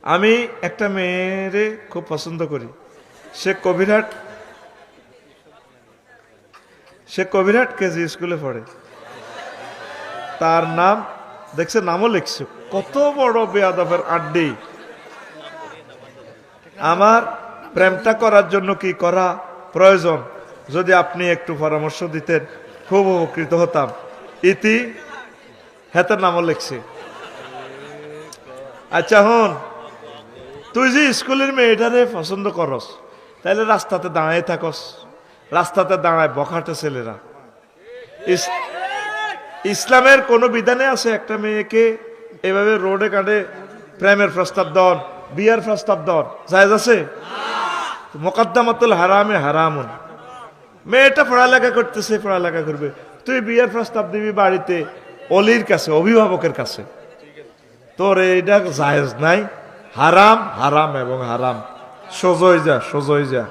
আমি একটা মেয়েরে খুব পছন্দ করি। সে কবিরহাট কেজি স্কুলে পড়ে। তার নাম দেখছে, নামও লিখছে, কত বড় বেয়াদবের আড্ডি। আমার প্রেমটা করার জন্য কি করা প্রয়োজন, যদি আপনি একটু পরামর্শ দিতেন খুব উপকৃত হতাম। ইতি হেতার নামও লিখছে। আচ্ছা হন, তুই যে স্কুলের মেয়েটারে পছন্দ করস, তাহলে রাস্তাতে দাঁড়ায় থাকস, রাস্তাতে দাঁড়ায় বখাটে ছেলেরা। ইসলামের কোনো বিধানে আছে একটা মেয়েকে এভাবে রোডে কাটে প্রেমের প্রস্তাব দেন, বিয়ার প্রস্তাব দেন জায়েজ আছে? মুকদ্দমাতুল হারামে হারামুন। মেয়েটা পড়ালেখা করতেছে, পড়ালেখা করবে, তুই বিয়ের প্রস্তাব দিবি বাড়িতে অলির কাছে, অভিভাবকের কাছে, তোর এইটা জায়েজ নাই। হারাম, হারাম এবং হারাম। সোজই যা, সোজই যা।